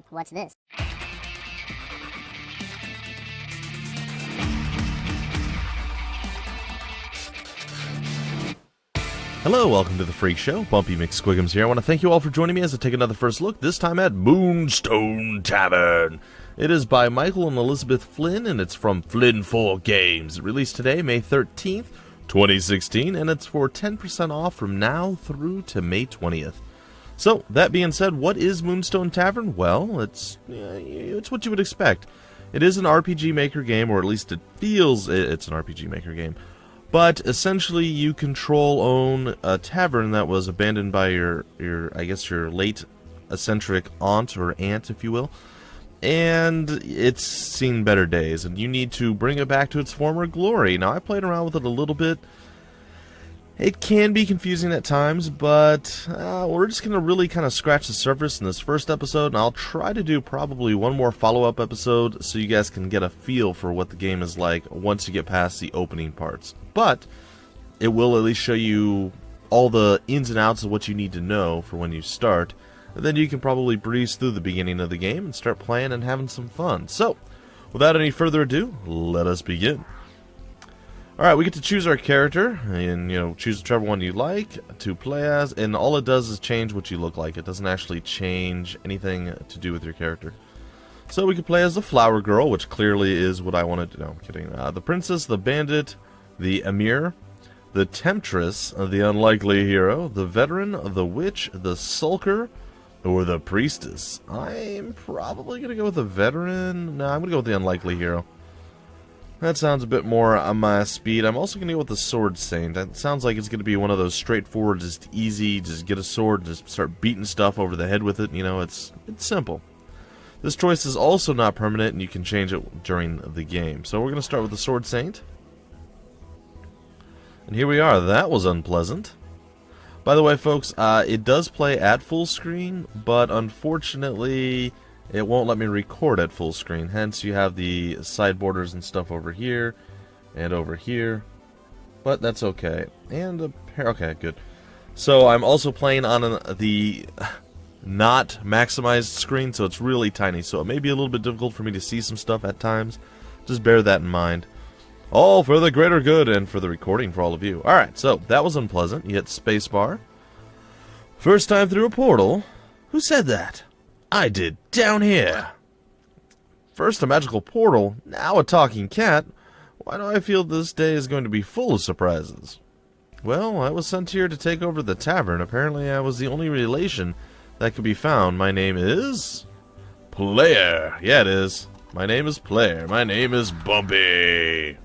What's this? Hello, welcome to the Freak Show. Bumpy McSquigums here. I want to thank you all for joining me as I take another first look, this time at Moonstone Tavern. It is by Michael and Elizabeth Flynn, and it's from FlynnFour Games. It released today, May 13th, 2016, and it's for 10% off from now through to May 20th. So, that being said, what is Moonstone Tavern? Well, it's what you would expect. It is an RPG Maker game, or at least it feels it's an RPG Maker game. But essentially, you own a tavern that was abandoned by your late eccentric aunt, or aunt, if you will. And it's seen better days, and you need to bring it back to its former glory. Now, I played around with it a little bit. It can be confusing at times, but we're just going to really kind of scratch the surface in this first episode, and I'll try to do probably one more follow-up episode so you guys can get a feel for what the game is like once you get past the opening parts. But it will at least show you all the ins and outs of what you need to know for when you start, and then you can probably breeze through the beginning of the game and start playing and having some fun. So, without any further ado, let us begin. Alright, we get to choose our character, and, choose whichever one you like to play as, and all it does is change what you look like. It doesn't actually change anything to do with your character. So we can play as the Flower Girl, which clearly is what I wanted to know. I'm kidding. The Princess, the Bandit, the Emir, the Temptress, the Unlikely Hero, the Veteran, the Witch, the Sulker, or the Priestess. I'm probably going to go with the Veteran. No, I'm going to go with the Unlikely Hero. That sounds a bit more on my speed. I'm also going to go with the Sword Saint. That sounds like it's going to be one of those straightforward, just easy, just get a sword, just start beating stuff over the head with it. It's simple. This choice is also not permanent, and you can change it during the game. So we're going to start with the Sword Saint. And here we are. That was unpleasant. By the way, folks, it does play at full screen, but unfortunately it won't let me record at full screen. Hence, you have the side borders and stuff over here and over here. But that's okay. And, okay, good. So, I'm also playing on the not maximized screen, so it's really tiny. So, it may be a little bit difficult for me to see some stuff at times. Just bear that in mind. All for the greater good and for the recording for all of you. Alright, so, that was unpleasant. You hit spacebar. First time through a portal. Who said that? I did, down here. First a magical portal, now a talking cat. Why do I feel this day is going to be full of surprises? Well, I was sent here to take over the tavern. Apparently I was the only relation that could be found. My name is Player. Yeah, it is. My name is Player. My name is Bumpy.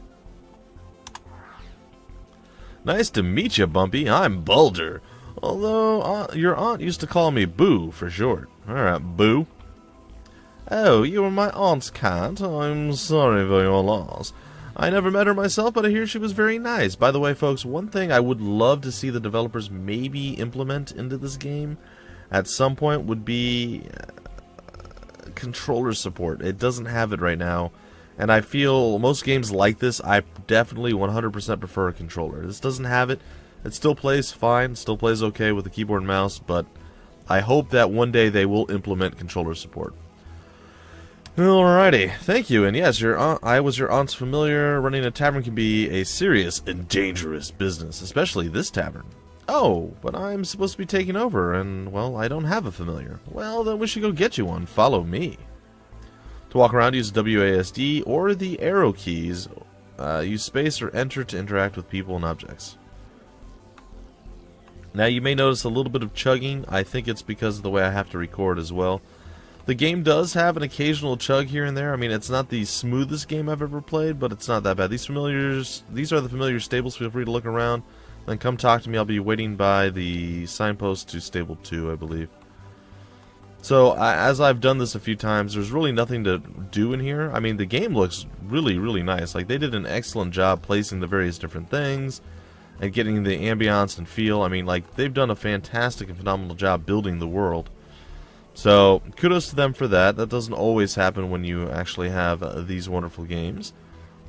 Nice to meet you, Bumpy. I'm Bulger. Although, your aunt used to call me Boo for short. Alright, Boo. Oh, you were my aunt's cat. I'm sorry for your loss. I never met her myself, but I hear she was very nice. By the way, folks, one thing I would love to see the developers maybe implement into this game at some point would be controller support. It doesn't have it right now, and I feel most games like this, I definitely 100% prefer a controller. This doesn't have it. It still plays fine, still plays okay with the keyboard and mouse, but I hope that one day they will implement controller support. Alrighty, thank you, and yes, I was your aunt's familiar. Running a tavern can be a serious and dangerous business, especially this tavern. Oh, but I'm supposed to be taking over, and, well, I don't have a familiar. Well, then we should go get you one. Follow me. To walk around, use WASD or the arrow keys. Use space or enter to interact with people and objects. Now, you may notice a little bit of chugging. I think it's because of the way I have to record as well. The game does have an occasional chug here and there. I mean, it's not the smoothest game I've ever played, but it's not that bad. These are the familiar stables. Feel free to look around. Then come talk to me. I'll be waiting by the signpost to stable 2, I believe. So, as I've done this a few times, there's really nothing to do in here. I mean, the game looks really, really nice. Like, they did an excellent job placing the various different things and getting the ambiance and feel. I mean, like, they've done a fantastic and phenomenal job building the world. So, kudos to them for that. That doesn't always happen when you actually have these wonderful games.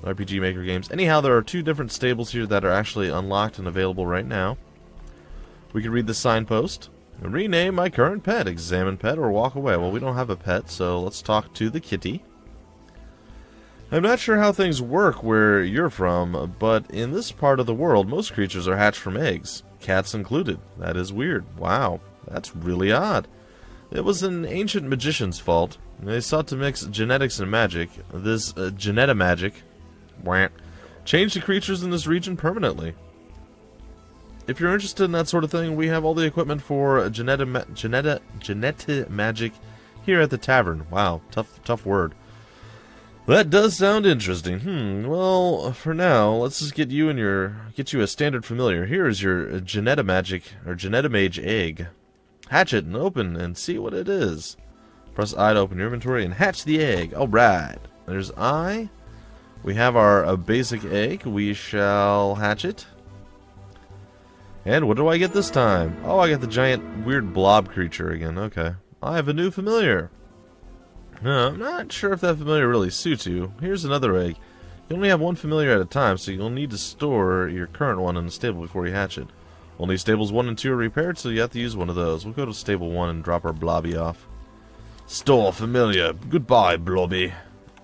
RPG Maker games. Anyhow, there are 2 different stables here that are actually unlocked and available right now. We can read the signpost. Rename my current pet. Examine pet or walk away. Well, we don't have a pet, so let's talk to the kitty. I'm not sure how things work where you're from, but in this part of the world, most creatures are hatched from eggs. Cats included. That is weird. Wow, that's really odd. It was an ancient magician's fault. They sought to mix genetics and magic. This genetamagic changed the creatures in this region permanently. If you're interested in that sort of thing, we have all the equipment for genetamagic here at the tavern. Wow, tough word. That does sound interesting. Well, for now, let's just get you a standard familiar. Here is your genetamagic or genetamage egg. Hatch it and open and see what it is. Press I to open your inventory and hatch the egg. Alright. There's I. We have our basic egg. We shall hatch it. And what do I get this time? Oh, I get the giant weird blob creature again. Okay. I have a new familiar. I'm not sure if that familiar really suits you. Here's another egg. You only have one familiar at a time, so you'll need to store your current one in the stable before you hatch it. Only stables 1 and 2 are repaired, so you have to use one of those. We'll go to stable 1 and drop our blobby off. Store familiar. Goodbye, blobby.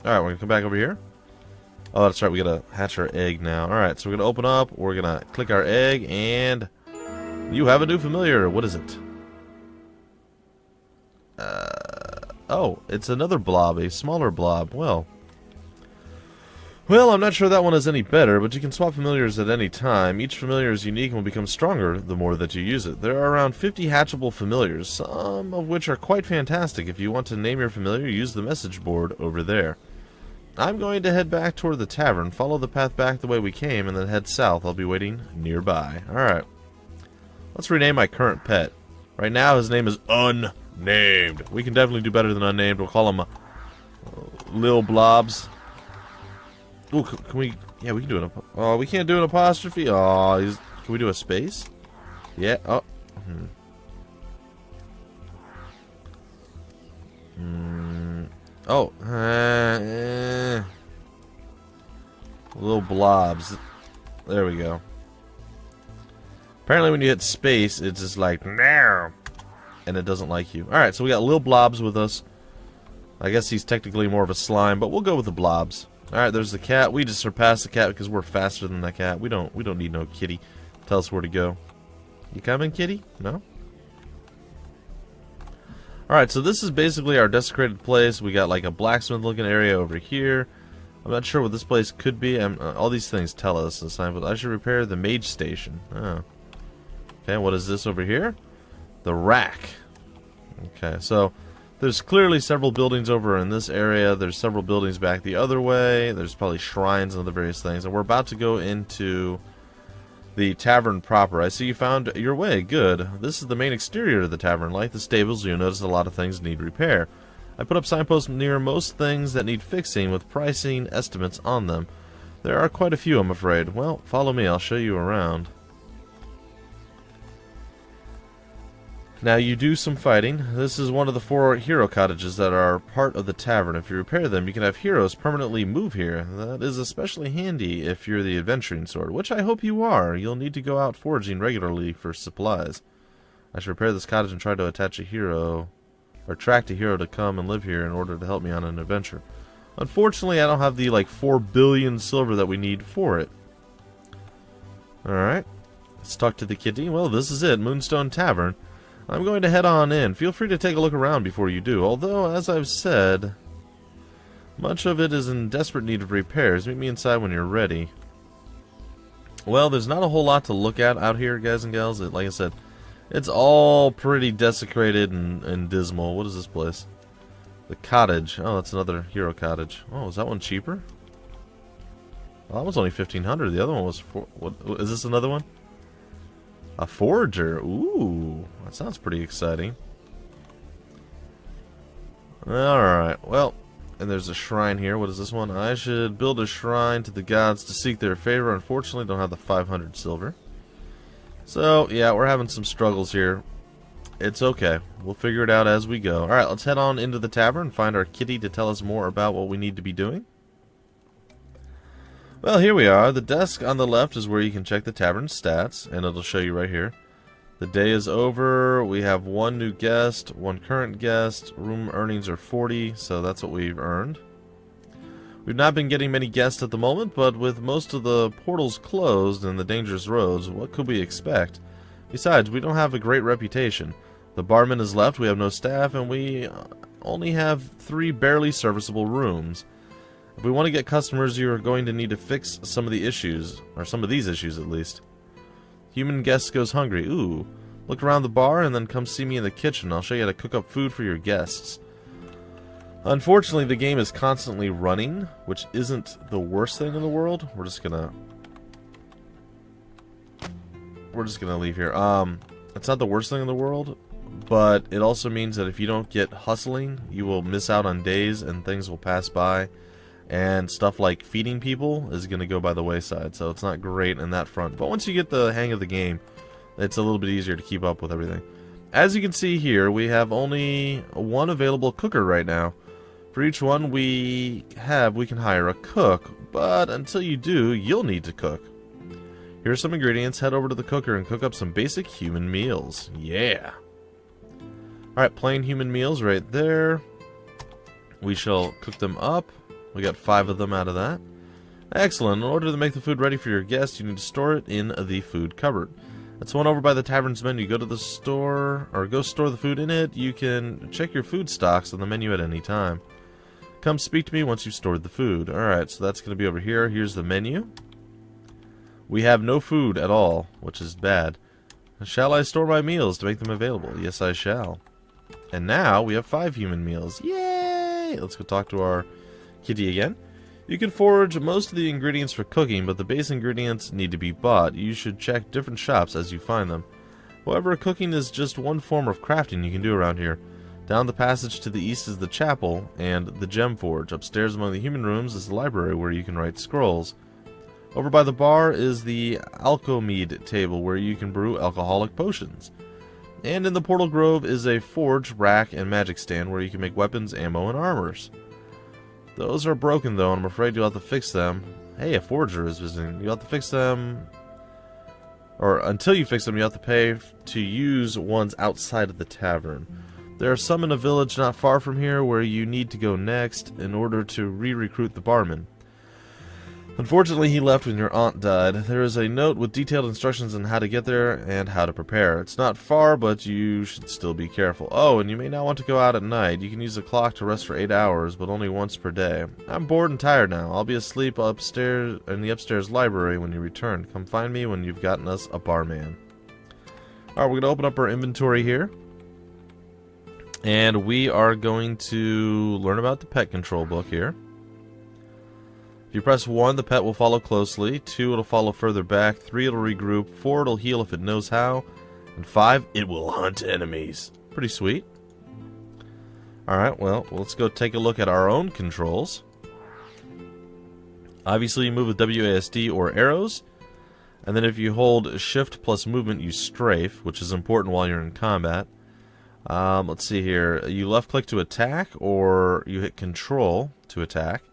Alright, we're going to come back over here. Oh, that's right, we got to hatch our egg now. Alright, so we're going to open up, we're going to click our egg, and you have a new familiar. What is it? Oh, it's another blob, a smaller blob. Well, I'm not sure that one is any better, but you can swap familiars at any time. Each familiar is unique and will become stronger the more that you use it. There are around 50 hatchable familiars, some of which are quite fantastic. If you want to name your familiar, use the message board over there. I'm going to head back toward the tavern, follow the path back the way we came, and then head south. I'll be waiting nearby. Alright. Let's rename my current pet. Right now, his name is Unnamed. We can definitely do better than Unnamed. We'll call him Lil Blobs. Ooh, can we... Yeah, we can do an... Oh, we can't do an apostrophe? Oh, can we do a space? Yeah. Oh. Oh. Little blobs. There we go. Apparently when you hit space, it's just like... No. And it doesn't like you. Alright, so we got little blobs with us. I guess he's technically more of a slime, but we'll go with the blobs. Alright, there's the cat. We just surpassed the cat because we're faster than the cat. We don't need no kitty. Tell us where to go. You coming, kitty? No? Alright, so this is basically our desecrated place. We got like a blacksmith looking area over here. I'm not sure what this place could be. All these things tell us this time, but I should repair the mage station. Oh. Okay, what is this over here? The rack. Okay, so there's clearly several buildings over in this area. There's several buildings back the other way. There's probably shrines and other various things. And we're about to go into the tavern proper. I see you found your way. Good. This is the main exterior of the tavern. Like the stables, you'll notice a lot of things need repair. I put up signposts near most things that need fixing with pricing estimates on them. There are quite a few, I'm afraid. Well, follow me. I'll show you around. Now you do some fighting. This is one of the 4 hero cottages that are part of the tavern. If you repair them, you can have heroes permanently move here. That is especially handy if you're the adventuring sort, which I hope you are. You'll need to go out foraging regularly for supplies. I should repair this cottage and try to attach a hero, or attract a hero to come and live here in order to help me on an adventure. Unfortunately, I don't have the like 4 billion silver that we need for it. Alright, let's talk to the kitty. Well, this is it, Moonstone Tavern. I'm going to head on in. Feel free to take a look around before you do. Although, as I've said, much of it is in desperate need of repairs. Meet me inside when you're ready. Well, there's not a whole lot to look at out here, guys and gals. Like I said, it's all pretty desecrated and dismal. What is this place? The cottage. Oh, that's another hero cottage. Oh, is that one cheaper? Well, that was only 1,500. The other one was what is this? Another one? A forager. Ooh, that sounds pretty exciting. Alright, well, and there's a shrine here. What is this one? I should build a shrine to the gods to seek their favor. Unfortunately, don't have the 500 silver. So, yeah, we're having some struggles here. It's okay. We'll figure it out as we go. Alright, let's head on into the tavern and find our kitty to tell us more about what we need to be doing. Well, here we are. The desk on the left is where you can check the tavern stats, and it'll show you right here. The day is over. We have one new guest, one current guest. Room earnings are 40, so that's what we've earned. We've not been getting many guests at the moment, but with most of the portals closed and the dangerous roads, what could we expect? Besides, we don't have a great reputation. The barman has left, we have no staff, and we only have 3 barely serviceable rooms. If we want to get customers, you are going to need to fix some of the issues, or some of these issues at least. Human guest goes hungry. Ooh. Look around the bar and then come see me in the kitchen. I'll show you how to cook up food for your guests. Unfortunately, the game is constantly running, which isn't the worst thing in the world. We're just gonna leave here. It's not the worst thing in the world, but it also means that if you don't get hustling, you will miss out on days and things will pass by. And stuff like feeding people is going to go by the wayside, so it's not great in that front. But once you get the hang of the game, it's a little bit easier to keep up with everything. As you can see here, we have only one available cooker right now. For each one we have, we can hire a cook, but until you do, you'll need to cook. Here are some ingredients. Head over to the cooker and cook up some basic human meals. Yeah! Alright, plain human meals right there. We shall cook them up. We got 5 of them out of that. Excellent. In order to make the food ready for your guests, you need to store it in the food cupboard. That's one over by the tavern's menu. Go to the store, or go store the food in it. You can check your food stocks on the menu at any time. Come speak to me once you've stored the food. Alright, so that's going to be over here. Here's the menu. We have no food at all, which is bad. Shall I store my meals to make them available? Yes, I shall. And now we have 5 human meals. Yay! Let's go talk to our kitty again. You can forage most of the ingredients for cooking, but the base ingredients need to be bought. You should check different shops as you find them. However, cooking is just one form of crafting you can do around here. Down the passage to the east is the chapel and the gem forge. Upstairs among the human rooms is the library where you can write scrolls. Over by the bar is the alchemy table where you can brew alcoholic potions. And in the portal grove is a forge, rack, and magic stand where you can make weapons, ammo, and armors. Those are broken though, and I'm afraid you'll have to fix them. Hey, a forger is visiting. You'll have to fix them, or until you fix them, you have to pay to use ones outside of the tavern. There are some in a village not far from here where you need to go next in order to re-recruit the barman. Unfortunately, he left when your aunt died. There is a note with detailed instructions on how to get there and how to prepare. It's not far, but you should still be careful. Oh, and you may not want to go out at night. You can use the clock to rest for 8 hours, but only once per day. I'm bored and tired now. I'll be asleep upstairs in the upstairs library when you return. Come find me when you've gotten us a barman. Alright, we're going to open up our inventory here. And we are going to learn about the pet control book here. If you press 1, the pet will follow closely. 2, it'll follow further back. 3, it'll regroup. 4, it'll heal if it knows how. And 5, it will hunt enemies. Pretty sweet. Alright, well, let's go take a look at our own controls. Obviously, you move with WASD or arrows. And then if you hold shift plus movement, you strafe, which is important while you're in combat. Let's see here. You left click to attack, or you hit control to attack.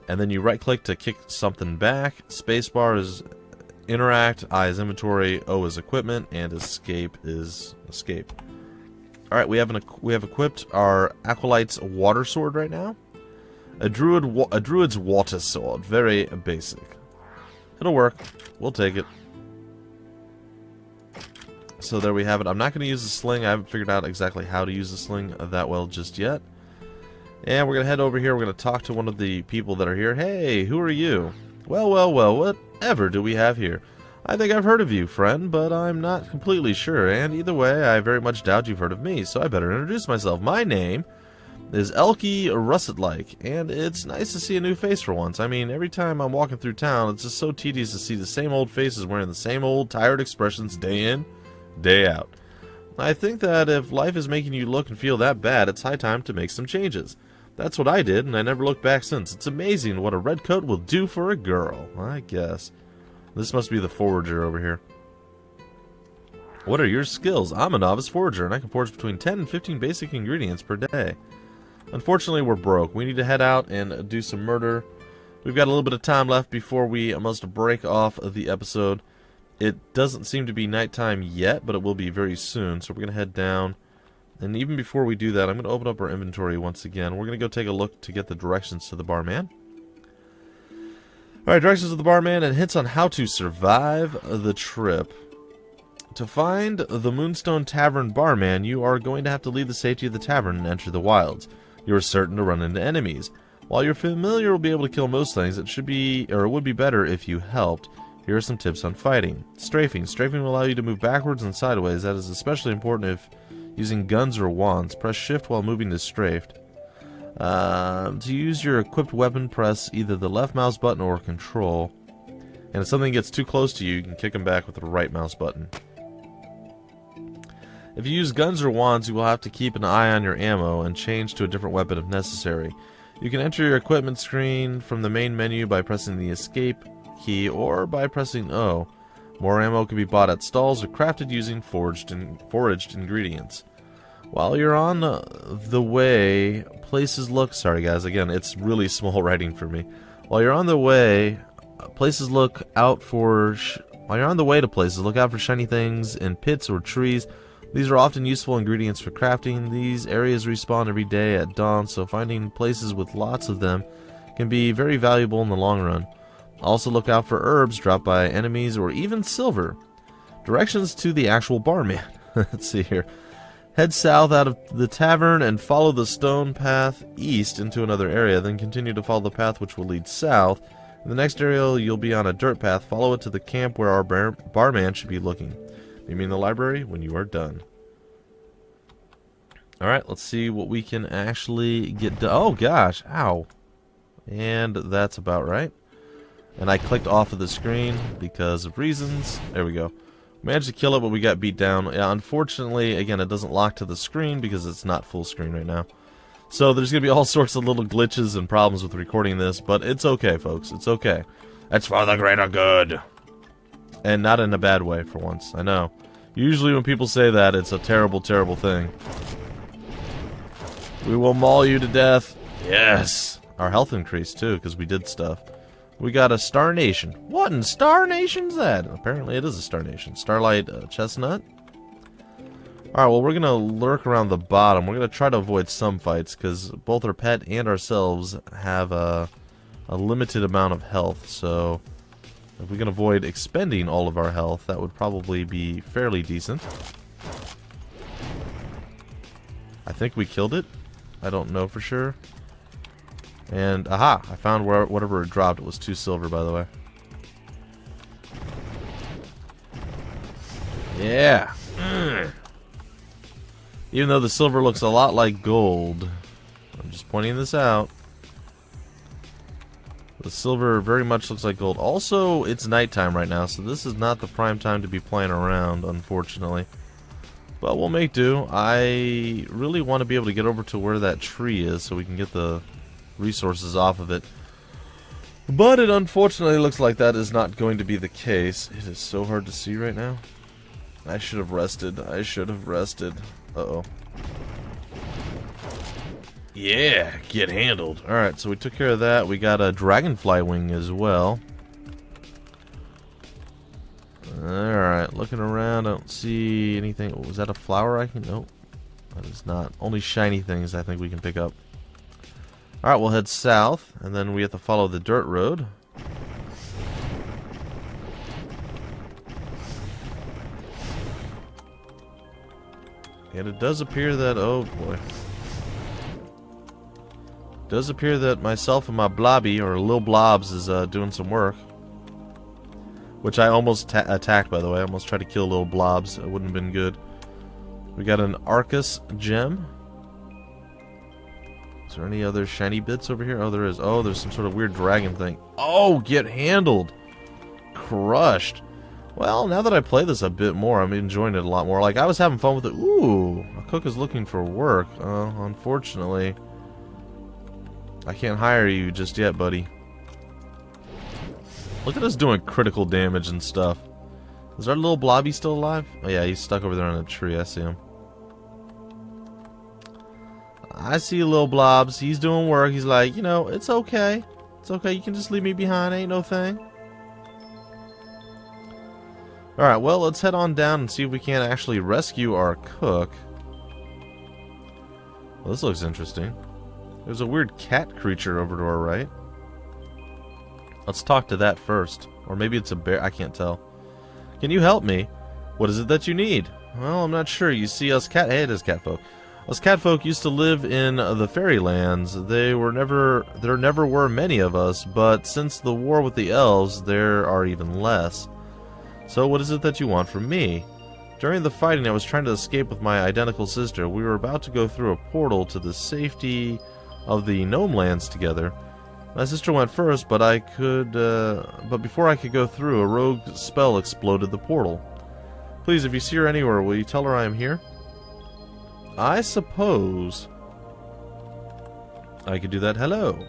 And then you right click to kick something back. Spacebar is interact, I is inventory, O is equipment, and escape is escape. Alright, we have equipped our Acolyte's water sword right now. A druid's water sword. Very basic. It'll work. We'll take it. So there we have it. I'm not going to use the sling. I haven't figured out exactly how to use the sling that well just yet. And we're going to head over here. We're going to talk to one of the people that are here. Hey, who are you? Well, whatever do we have here? I think I've heard of you, friend, but I'm not completely sure. And either way, I very much doubt you've heard of me, so I better introduce myself. My name is Elkie Russet-like, and it's nice to see a new face for once. I mean, every time I'm walking through town, it's just so tedious to see the same old faces wearing the same old tired expressions day in, day out. I think that if life is making you look and feel that bad, it's high time to make some changes. That's what I did, and I never looked back since. It's amazing what a red coat will do for a girl, I guess. This must be the forager over here. What are your skills? I'm a novice forager, and I can forage between 10 and 15 basic ingredients per day. Unfortunately, we're broke. We need to head out and do some murder. We've got a little bit of time left before we must break off of the episode. It doesn't seem to be nighttime yet, but it will be very soon. So we're going to head down. And even before we do that, I'm going to open up our inventory once again. We're going to go take a look to get the directions to the barman. Alright, directions to the barman and hints on how to survive the trip. To find the Moonstone Tavern barman, you are going to have to leave the safety of the tavern and enter the wilds. You are certain to run into enemies. While your familiar will be able to kill most things, it would be better if you helped. Here are some tips on fighting. Strafing. Strafing will allow you to move backwards and sideways. That is especially important if using guns or wands. Press shift while moving to strafed. To use your equipped weapon, press either the left mouse button or control. And if something gets too close to you, you can kick them back with the right mouse button. If you use guns or wands, you will have to keep an eye on your ammo and change to a different weapon if necessary. You can enter your equipment screen from the main menu by pressing the escape key or by pressing O. More ammo can be bought at stalls or crafted using foraged ingredients. While you're on the way, places look... Sorry guys, again, it's really small writing for me. While you're on the way, look out for shiny things in pits or trees. These are often useful ingredients for crafting. These areas respawn every day at dawn, so finding places with lots of them can be very valuable in the long run. Also look out for herbs dropped by enemies or even silver. Directions to the actual barman. Let's see here. Head south out of the tavern and follow the stone path east into another area, then continue to follow the path which will lead south. In the next area you'll be on a dirt path. Follow it to the camp where our barman should be looking. Meet me in the library when you are done. Alright, let's see what we can actually get done. Oh gosh, ow. And that's about right. And I clicked off of the screen because of reasons. There we go. Managed to kill it, but we got beat down. Yeah, unfortunately, again, it doesn't lock to the screen because it's not full screen right now. So there's going to be all sorts of little glitches and problems with recording this, but it's okay, folks. It's okay. It's for the greater good. And not in a bad way, for once. I know. Usually when people say that, it's a terrible, terrible thing. We will maul you to death. Yes. Our health increased, too, because we did stuff. We got a Star Nation. What in Star Nation's that? Apparently it is a Star Nation. Starlight Chestnut. Alright, well, we're going to lurk around the bottom. We're going to try to avoid some fights, because both our pet and ourselves have a limited amount of health, so... if we can avoid expending all of our health, that would probably be fairly decent. I think we killed it. I don't know for sure. And, aha! I found whatever it dropped. It was 2 silver, by the way. Yeah! Even though the silver looks a lot like gold. I'm just pointing this out. The silver very much looks like gold. Also, it's nighttime right now, so this is not the prime time to be playing around, unfortunately. But we'll make do. I really want to be able to get over to where that tree is so we can get the resources off of it. But it unfortunately looks like that is not going to be the case. It is so hard to see right now. I should have rested. I should have rested. Uh-oh. Yeah, get handled. Alright, so we took care of that. We got a dragonfly wing as well. Alright, looking around, I don't see anything. Was that a flower I can... Nope. That is not. Only shiny things I think we can pick up. Alright, we'll head south, and then we have to follow the dirt road. And it does appear that... oh boy. Does appear that myself and my blobby, or Lil Blobs, is doing some work. Which I almost attacked, by the way. I almost tried to kill Lil Blobs. It wouldn't have been good. We got an Arcus gem. Is there any other shiny bits over here? Oh, there is. Oh, there's some sort of weird dragon thing. Oh, get handled. Crushed. Well, now that I play this a bit more, I'm enjoying it a lot more. Like, I was having fun with it. Ooh, a cook is looking for work. Unfortunately, I can't hire you just yet, buddy. Look at us doing critical damage and stuff. Is our little blobby still alive? Oh yeah, he's stuck over there on a tree. I see him. I see Lil Blobs. He's doing work. He's like, you know, it's okay. It's okay. You can just leave me behind. Ain't no thing. Alright, well, let's head on down and see if we can't actually rescue our cook. Well, this looks interesting. There's a weird cat creature over to our right. Let's talk to that first. Or maybe it's a bear. I can't tell. Can you help me? What is it that you need? Well, I'm not sure. You see, us cat... Hey, it is catfolk. Us catfolk used to live in the fairylands. There never were many of us, but since the war with the elves, there are even less. So what is it that you want from me? During the fighting, I was trying to escape with my identical sister. We were about to go through a portal to the safety of the gnome lands together. My sister went first, but before I could go through, a rogue spell exploded the portal. Please, if you see her anywhere, will you tell her I am here? I suppose I could do that. Hello.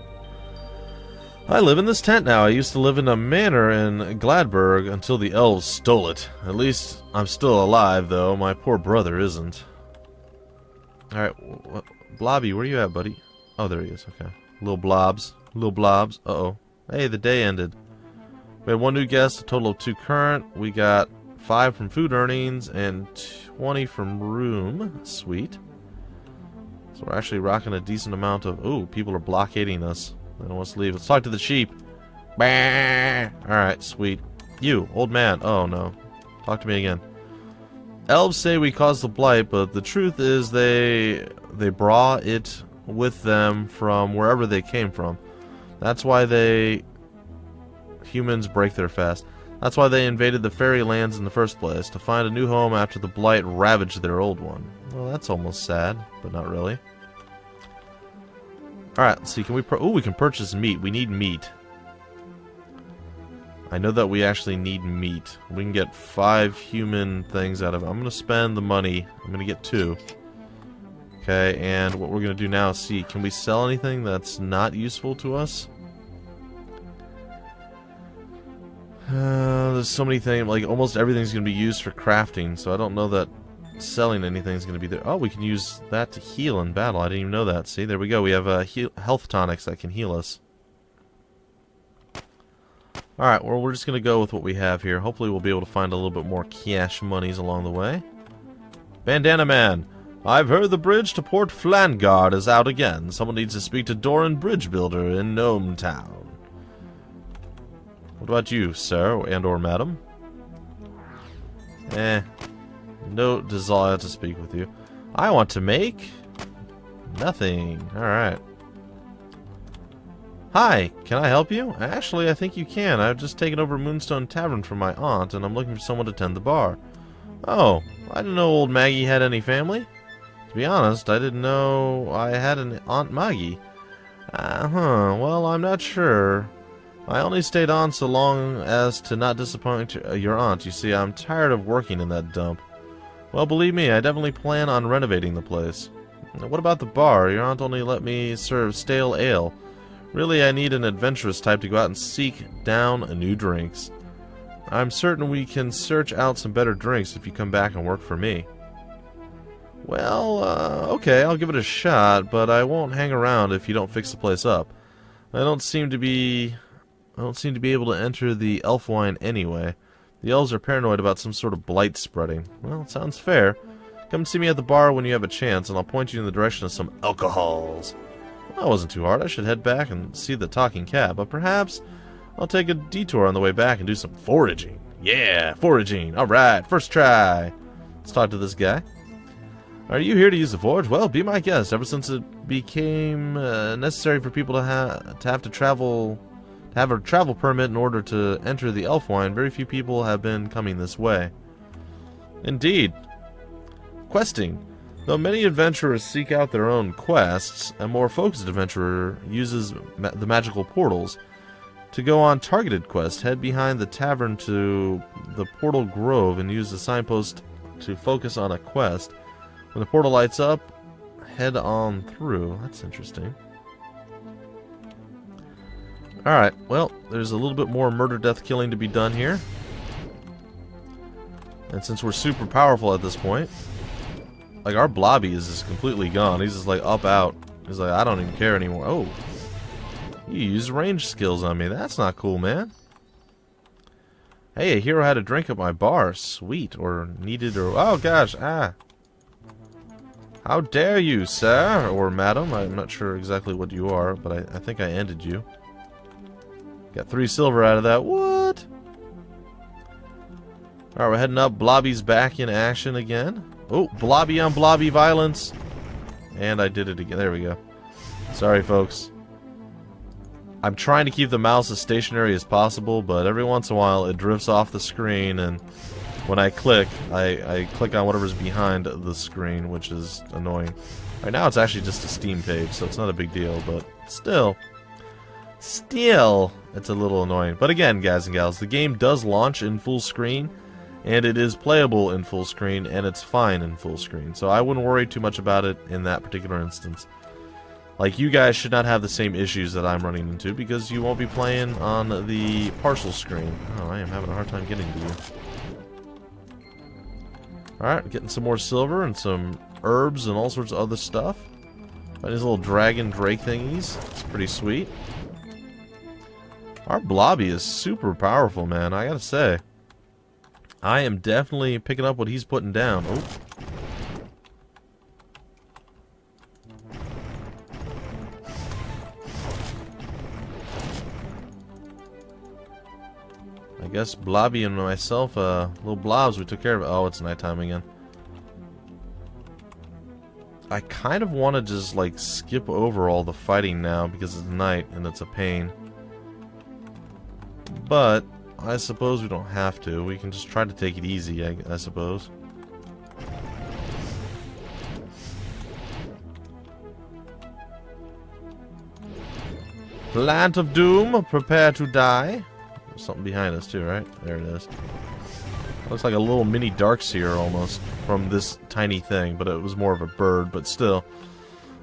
I live in this tent now. I used to live in a manor in Gladberg until the elves stole it. At least I'm still alive, though. My poor brother isn't. Alright, Blobby, where you at, buddy? Oh, there he is. Okay. Little blobs. Little blobs. Uh-oh. Hey, the day ended. We had 1 new guest, a total of 2 current. We got 5 from food earnings and 20 from room. Sweet. So we're actually rocking a decent amount of... Ooh, people are blockading us. They don't want us to leave. Let's talk to the sheep. Alright, sweet. You, old man. Oh, no. Talk to me again. Elves say we caused the blight, but the truth is they brought it with them from wherever they came from. That's why humans break their fast. That's why they invaded the fairy lands in the first place, to find a new home after the blight ravaged their old one. Well, that's almost sad, but not really. Alright, let's see, can we... we can purchase meat. We need meat. I know that we actually need meat. We can get 5 human things out of it. I'm going to spend the money. I'm going to get 2. Okay, and what we're going to do now is see, can we sell anything that's not useful to us? There's so many things, like almost everything's going to be used for crafting, so I don't know that selling anything is going to be there. Oh, we can use that to heal in battle. I didn't even know that. See, there we go. We have health tonics that can heal us. Alright, well, we're just going to go with what we have here. Hopefully we'll be able to find a little bit more cash monies along the way. Bandana Man, I've heard the bridge to Port Flangard is out again. Someone needs to speak to Doran Bridge Builder in Gnome Town. What about you, sir, and or madam? No desire to speak with you. I want to make... nothing. Alright. Hi, can I help you? Actually, I think you can. I've just taken over Moonstone Tavern from my aunt, and I'm looking for someone to tend the bar. Oh, I didn't know old Maggie had any family. To be honest, I didn't know I had an Aunt Maggie. Well, I'm not sure. I only stayed on so long as to not disappoint your aunt. You see, I'm tired of working in that dump. Well, believe me, I definitely plan on renovating the place. What about the bar? Your aunt only let me serve stale ale. Really, I need an adventurous type to go out and seek down new drinks. I'm certain we can search out some better drinks if you come back and work for me. Well, okay, I'll give it a shot, but I won't hang around if you don't fix the place up. I don't seem to be able to enter the elf wine anyway. The elves are paranoid about some sort of blight spreading. Well, it sounds fair. Come see me at the bar when you have a chance, and I'll point you in the direction of some alcohols. That wasn't too hard. I should head back and see the talking cat, but perhaps I'll take a detour on the way back and do some foraging. Yeah, foraging. Alright, first try. Let's talk to this guy. Are you here to use the forge? Well, be my guest. Ever since it became necessary for people to have a travel permit in order to enter the Elfwine, very few people have been coming this way. Indeed. Questing. Though many adventurers seek out their own quests, a more focused adventurer uses the magical portals. To go on targeted quests, head behind the tavern to the Portal Grove and use the signpost to focus on a quest. When the portal lights up, head on through. That's interesting. Alright, well, there's a little bit more murder, death, killing to be done here. And since we're super powerful at this point, like, our Blobby is just completely gone. He's just like up out. He's like, I don't even care anymore. Oh, you used range skills on me. That's not cool, man. Hey, a hero had a drink at my bar. Sweet. Or needed or... Oh, gosh. Ah. How dare you, sir? Or madam. I'm not sure exactly what you are, but I think I ended you. Got 3 silver out of that. What? Alright, we're heading up. Blobby's back in action again. Oh, blobby on blobby violence. And I did it again. There we go. Sorry, folks. I'm trying to keep the mouse as stationary as possible, but every once in a while it drifts off the screen, and when I click, I click on whatever's behind the screen, which is annoying. Right now it's actually just a Steam page, so it's not a big deal, but still, it's a little annoying. But again, guys and gals, the game does launch in full screen, and it is playable in full screen, and it's fine in full screen, so I wouldn't worry too much about it in that particular instance. Like, you guys should not have the same issues that I'm running into, because you won't be playing on the partial screen. Oh, I am having a hard time getting to you. Alright, getting some more silver and some herbs and all sorts of other stuff. Got these little dragon drake thingies. It's pretty sweet. Our blobby is super powerful, man, I gotta say. I am definitely picking up what he's putting down. Oh. I guess Blobby and myself, little blobs, we took care of it. Oh, it's nighttime again. I kind of want to just, like, skip over all the fighting now because it's night and it's a pain. But I suppose we don't have to. We can just try to take it easy, I suppose. Plant of Doom, prepare to die. There's something behind us too, right? There it is. Looks like a little mini Darkseer almost from this tiny thing, but it was more of a bird, but still.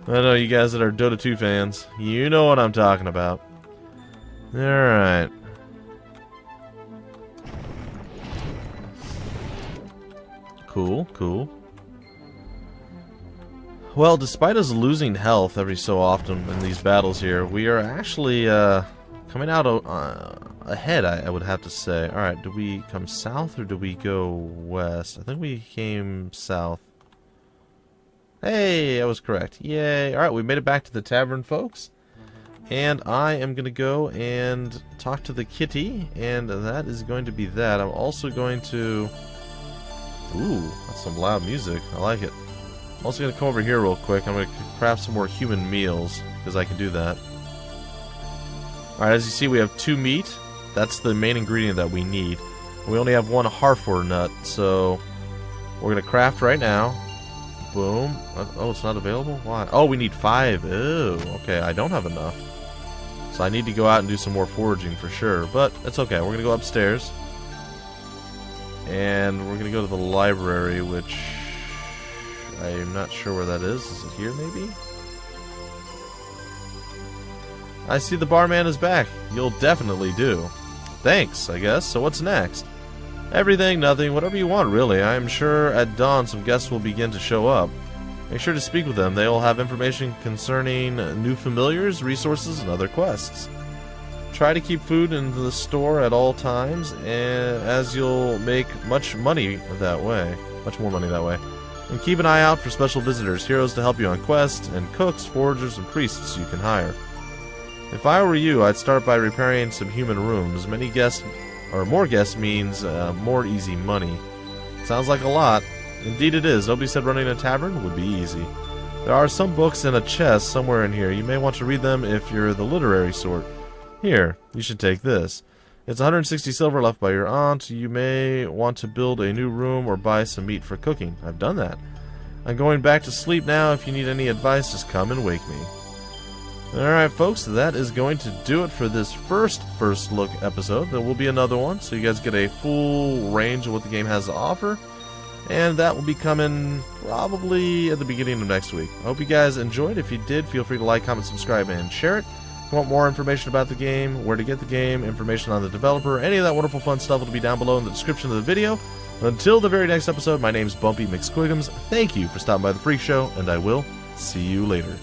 I know you guys that are Dota 2 fans, you know what I'm talking about. Alright. Cool, cool. Well, despite us losing health every so often in these battles here, we are actually coming out ahead, I would have to say. Alright, do we come south or do we go west? I think we came south. Hey, I was correct. Yay. Alright, we made it back to the tavern, folks. And I am going to go and talk to the kitty, and that is going to be that. I'm also going to... Ooh, that's some loud music. I like it. I'm also going to come over here real quick. I'm going to craft some more human meals, because I can do that. Alright, as you see, we have 2 meat. That's the main ingredient that we need. We only have 1 harfor nut, so we're going to craft right now. Boom. Oh, it's not available? Why? Oh, we need 5. Ew. Okay, I don't have enough. So I need to go out and do some more foraging for sure. But it's okay. We're going to go upstairs. And we're going to go to the library, which I'm not sure where that is. Is it here, maybe? I see the barman is back. You'll definitely do. Thanks, I guess. So what's next? Everything, nothing, whatever you want, really. I am sure at dawn some guests will begin to show up. Make sure to speak with them. They will have information concerning new familiars, resources, and other quests. Try to keep food in the store at all times, as you'll make much money that way. Much more money that way. And keep an eye out for special visitors, heroes to help you on quests, and cooks, foragers, and priests you can hire. If I were you, I'd start by repairing some human rooms. Many guests, or more guests, means more easy money. Sounds like a lot. Indeed it is. Nobody said running a tavern would be easy. There are some books in a chest somewhere in here. You may want to read them if you're the literary sort. Here, you should take this. It's 160 silver left by your aunt. You may want to build a new room or buy some meat for cooking. I've done that. I'm going back to sleep now. If you need any advice, just come and wake me. Alright, folks, that is going to do it for this first look episode. There will be another one, so you guys get a full range of what the game has to offer. And that will be coming probably at the beginning of next week. I hope you guys enjoyed. If you did, feel free to like, comment, subscribe, and share it. If you want more information about the game, where to get the game, information on the developer, any of that wonderful fun stuff will be down below in the description of the video. Until the very next episode, my name's Bumpy McSquigums. Thank you for stopping by the Freak Show, and I will see you later.